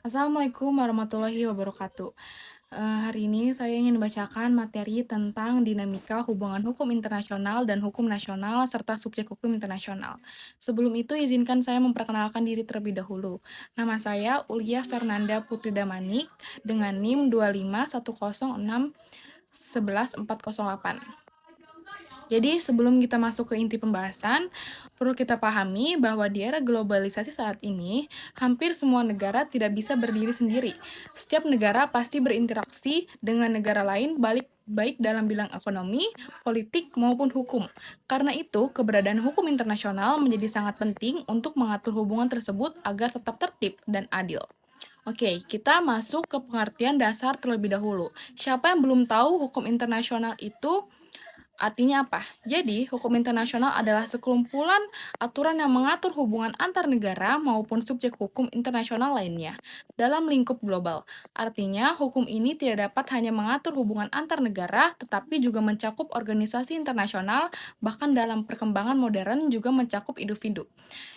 Assalamualaikum warahmatullahi wabarakatuh. Hari ini saya ingin membacakan materi tentang dinamika hubungan hukum internasional dan hukum nasional serta subjek hukum internasional. Sebelum itu, izinkan saya memperkenalkan diri terlebih dahulu. Nama saya Ulia Fernanda Putri Damanik dengan NIM 251061148. Jadi sebelum kita masuk ke inti pembahasan, perlu kita pahami bahwa di era globalisasi saat ini, hampir semua negara tidak bisa berdiri sendiri. Setiap negara pasti berinteraksi dengan negara lain baik dalam bidang ekonomi, politik, maupun hukum. Karena itu, keberadaan hukum internasional menjadi sangat penting untuk mengatur hubungan tersebut agar tetap tertib dan adil. Oke, kita masuk ke pengertian dasar terlebih dahulu. Siapa yang belum tahu hukum internasional itu artinya apa? Jadi, hukum internasional adalah sekumpulan aturan yang mengatur hubungan antar negara maupun subjek hukum internasional lainnya dalam lingkup global. Artinya, hukum ini tidak dapat hanya mengatur hubungan antar negara, tetapi juga mencakup organisasi internasional, bahkan dalam perkembangan modern juga mencakup individu.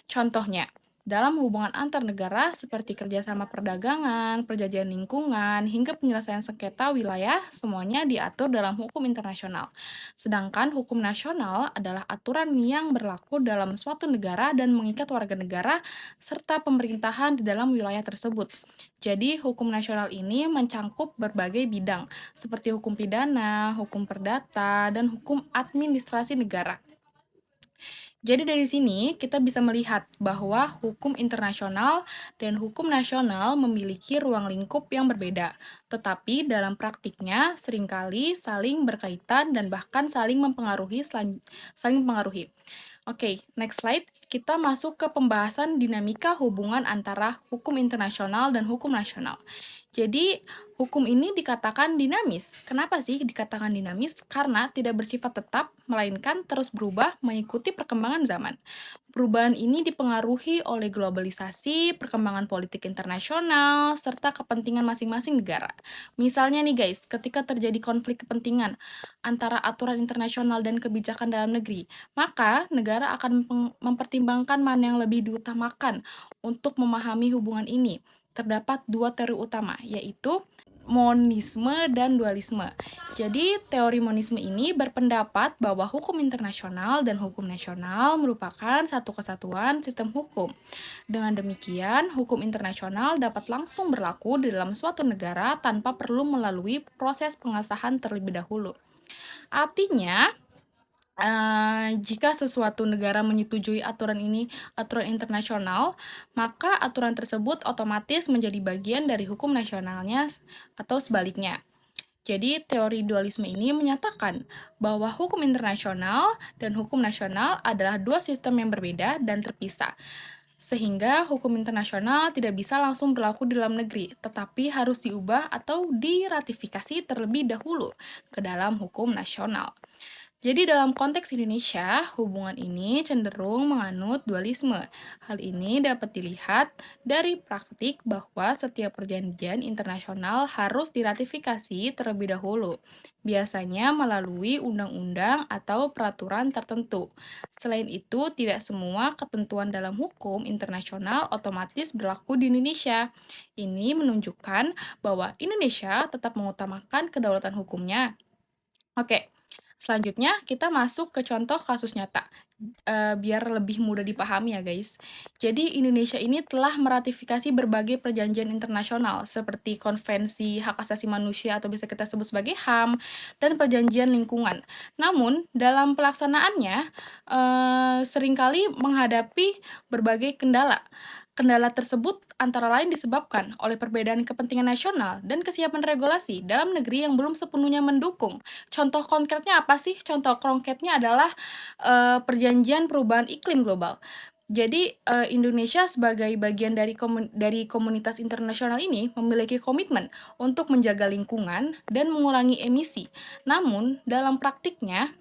Contohnya, dalam hubungan antar negara seperti kerjasama perdagangan, perjanjian lingkungan, hingga penyelesaian sengketa wilayah, semuanya diatur dalam hukum internasional. Sedangkan hukum nasional adalah aturan yang berlaku dalam suatu negara dan mengikat warga negara serta pemerintahan di dalam wilayah tersebut. Jadi, hukum nasional ini mencangkup berbagai bidang, seperti hukum pidana, hukum perdata, dan hukum administrasi negara. Jadi dari sini kita bisa melihat bahwa hukum internasional dan hukum nasional memiliki ruang lingkup yang berbeda, tetapi dalam praktiknya seringkali saling berkaitan dan bahkan saling mempengaruhi. Oke, next slide. Kita masuk ke pembahasan dinamika hubungan antara hukum internasional dan hukum nasional. Jadi, hukum ini dikatakan dinamis. Kenapa sih dikatakan dinamis? Karena tidak bersifat tetap, melainkan terus berubah mengikuti perkembangan zaman. Perubahan ini dipengaruhi oleh globalisasi, perkembangan politik internasional, serta kepentingan masing-masing negara. Misalnya nih guys, ketika terjadi konflik kepentingan antara aturan internasional dan kebijakan dalam negeri, maka negara akan mempertimbangkan mana yang lebih diutamakan untuk memahami hubungan ini. Terdapat dua teori utama, yaitu monisme dan dualisme. Jadi, teori monisme ini berpendapat bahwa hukum internasional dan hukum nasional merupakan satu kesatuan sistem hukum. Dengan demikian, hukum internasional dapat langsung berlaku di dalam suatu negara tanpa perlu melalui proses pengesahan terlebih dahulu. Artinya, jika sesuatu negara menyetujui aturan internasional, maka aturan tersebut otomatis menjadi bagian dari hukum nasionalnya atau sebaliknya. Jadi, teori dualisme ini menyatakan bahwa hukum internasional dan hukum nasional adalah dua sistem yang berbeda dan terpisah, sehingga hukum internasional tidak bisa langsung berlaku di dalam negeri, tetapi harus diubah atau diratifikasi terlebih dahulu ke dalam hukum nasional. Jadi dalam konteks Indonesia, hubungan ini cenderung menganut dualisme. Hal ini dapat dilihat dari praktik bahwa setiap perjanjian internasional harus diratifikasi terlebih dahulu, biasanya melalui undang-undang atau peraturan tertentu. Selain itu, tidak semua ketentuan dalam hukum internasional otomatis berlaku di Indonesia. Ini menunjukkan bahwa Indonesia tetap mengutamakan kedaulatan hukumnya. Oke, selanjutnya kita masuk ke contoh kasus nyata, biar lebih mudah dipahami ya guys. Jadi Indonesia ini telah meratifikasi berbagai perjanjian internasional seperti Konvensi Hak Asasi Manusia atau bisa kita sebut sebagai HAM dan perjanjian lingkungan. Namun dalam pelaksanaannya, seringkali menghadapi berbagai kendala. Kendala tersebut antara lain disebabkan oleh perbedaan kepentingan nasional dan kesiapan regulasi dalam negeri yang belum sepenuhnya mendukung. Contoh konkretnya apa sih? Contoh konkretnya adalah perjanjian perubahan iklim global. Jadi, Indonesia sebagai bagian dari komunitas internasional ini memiliki komitmen untuk menjaga lingkungan dan mengurangi emisi. Namun, dalam praktiknya,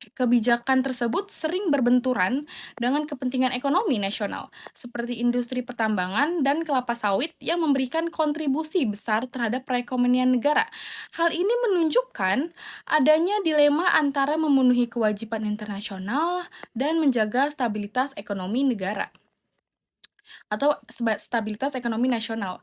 kebijakan tersebut sering berbenturan dengan kepentingan ekonomi nasional, seperti industri pertambangan dan kelapa sawit yang memberikan kontribusi besar terhadap perekonomian negara. Hal ini menunjukkan adanya dilema antara memenuhi kewajiban internasional dan menjaga stabilitas ekonomi negara. atau stabilitas ekonomi nasional.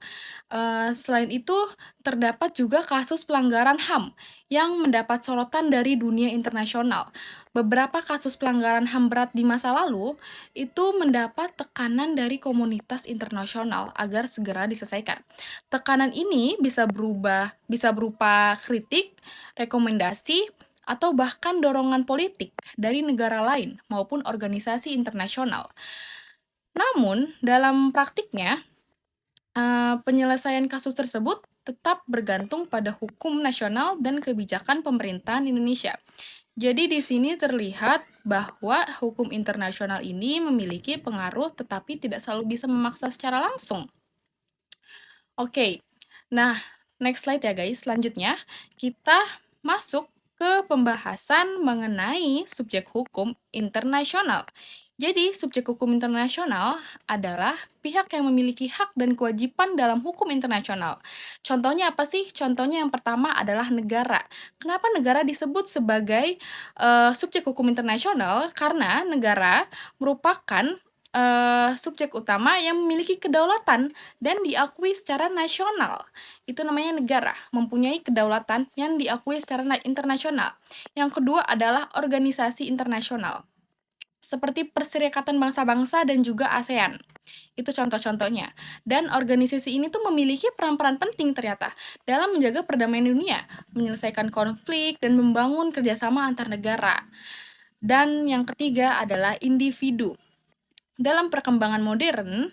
Selain itu, terdapat juga kasus pelanggaran HAM yang mendapat sorotan dari dunia internasional. Beberapa kasus pelanggaran HAM berat di masa lalu itu mendapat tekanan dari komunitas internasional agar segera diselesaikan. Tekanan ini bisa berupa kritik, rekomendasi, atau bahkan dorongan politik dari negara lain maupun organisasi internasional. Namun, dalam praktiknya, penyelesaian kasus tersebut tetap bergantung pada hukum nasional dan kebijakan pemerintahan Indonesia. Jadi di sini terlihat bahwa hukum internasional ini memiliki pengaruh tetapi tidak selalu bisa memaksa secara langsung. Oke, nah next slide ya guys. Selanjutnya kita masuk ke pembahasan mengenai subjek hukum internasional. Jadi, subjek hukum internasional adalah pihak yang memiliki hak dan kewajiban dalam hukum internasional. Contohnya apa sih? Contohnya yang pertama adalah negara. Kenapa negara disebut sebagai subjek hukum internasional? Karena negara merupakan subjek utama yang memiliki kedaulatan dan diakui secara nasional. Itu namanya negara, mempunyai kedaulatan yang diakui secara internasional. Yang kedua adalah organisasi internasional, seperti Perserikatan Bangsa-Bangsa dan juga ASEAN. Itu contoh-contohnya. Dan organisasi ini tuh memiliki peran-peran penting ternyata dalam menjaga perdamaian dunia, menyelesaikan konflik, dan membangun kerjasama antar negara. Dan yang ketiga adalah individu. Dalam perkembangan modern,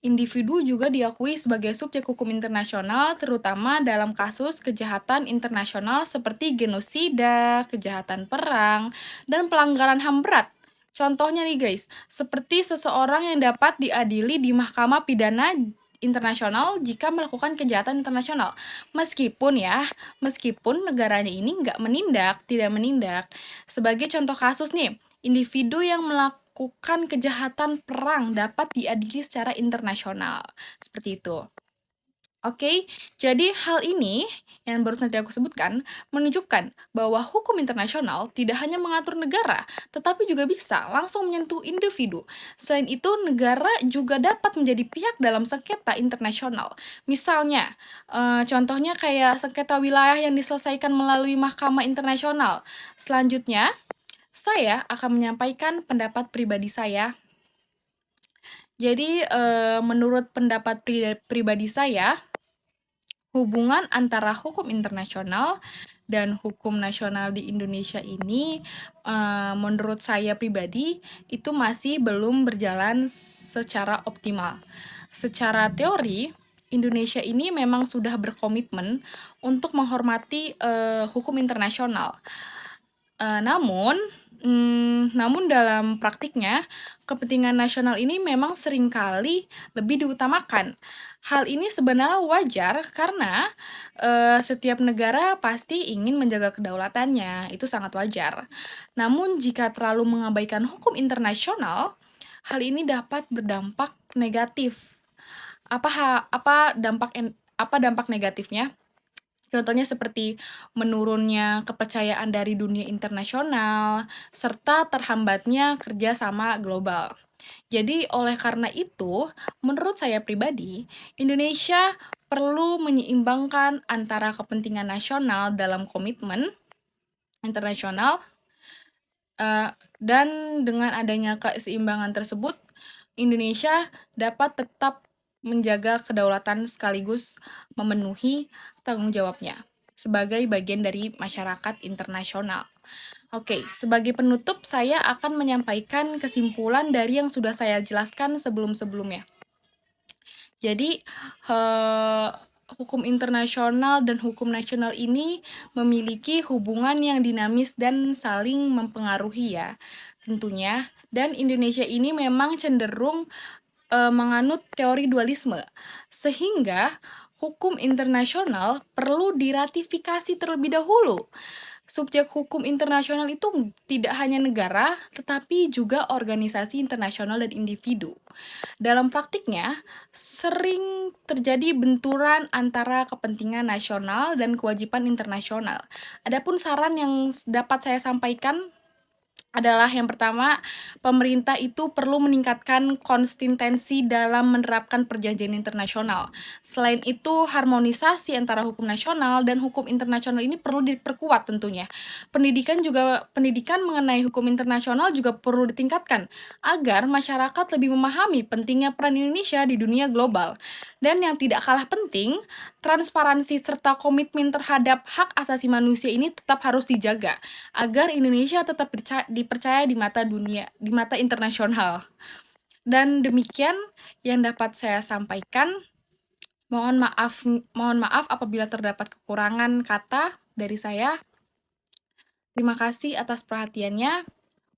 individu juga diakui sebagai subjek hukum internasional, terutama dalam kasus kejahatan internasional seperti genosida, kejahatan perang, dan pelanggaran HAM berat. Contohnya nih guys, seperti seseorang yang dapat diadili di Mahkamah Pidana Internasional jika melakukan kejahatan internasional. Meskipun negaranya ini tidak menindak. Sebagai contoh kasus nih, individu yang melakukan kejahatan perang dapat diadili secara internasional. Seperti itu. Oke, jadi hal ini yang barusan tadi aku sebutkan menunjukkan bahwa hukum internasional tidak hanya mengatur negara, tetapi juga bisa langsung menyentuh individu. Selain itu, negara juga dapat menjadi pihak dalam sengketa internasional. Misalnya, contohnya kayak sengketa wilayah yang diselesaikan melalui Mahkamah Internasional. Selanjutnya, saya akan menyampaikan pendapat pribadi saya. Jadi, menurut pendapat pribadi saya, hubungan antara hukum internasional dan hukum nasional di Indonesia ini, menurut saya pribadi, itu masih belum berjalan secara optimal. Secara teori, Indonesia ini memang sudah berkomitmen untuk menghormati hukum internasional. Namun dalam praktiknya, kepentingan nasional ini memang seringkali lebih diutamakan. Hal ini sebenarnya wajar karena setiap negara pasti ingin menjaga kedaulatannya, itu sangat wajar. Namun jika terlalu mengabaikan hukum internasional, hal ini dapat berdampak negatif. Apa dampak negatifnya? Contohnya seperti menurunnya kepercayaan dari dunia internasional, serta terhambatnya kerjasama global. Jadi oleh karena itu, menurut saya pribadi, Indonesia perlu menyeimbangkan antara kepentingan nasional dalam komitmen internasional, dan dengan adanya keseimbangan tersebut, Indonesia dapat tetap menjaga kedaulatan sekaligus memenuhi tanggung jawabnya sebagai bagian dari masyarakat internasional. Oke, sebagai penutup saya akan menyampaikan kesimpulan dari yang sudah saya jelaskan sebelum-sebelumnya. Jadi, hukum internasional dan hukum nasional ini memiliki hubungan yang dinamis dan saling mempengaruhi ya, tentunya. Dan Indonesia ini memang cenderung menganut teori dualisme, sehingga hukum internasional perlu diratifikasi terlebih dahulu. Subjek hukum internasional itu tidak hanya negara, tetapi juga organisasi internasional dan individu. Dalam praktiknya, sering terjadi benturan antara kepentingan nasional dan kewajiban internasional. Adapun saran yang dapat saya sampaikan adalah yang pertama, pemerintah itu perlu meningkatkan konsistensi dalam menerapkan perjanjian internasional. Selain itu, harmonisasi antara hukum nasional dan hukum internasional ini perlu diperkuat tentunya. Pendidikan mengenai hukum internasional juga perlu ditingkatkan agar masyarakat lebih memahami pentingnya peran Indonesia di dunia global. Dan yang tidak kalah penting, transparansi serta komitmen terhadap hak asasi manusia ini tetap harus dijaga agar Indonesia tetap dipercaya di mata dunia, di mata internasional. Dan demikian yang dapat saya sampaikan. Mohon maaf apabila terdapat kekurangan kata dari saya. Terima kasih atas perhatiannya.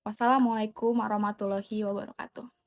Wassalamualaikum warahmatullahi wabarakatuh.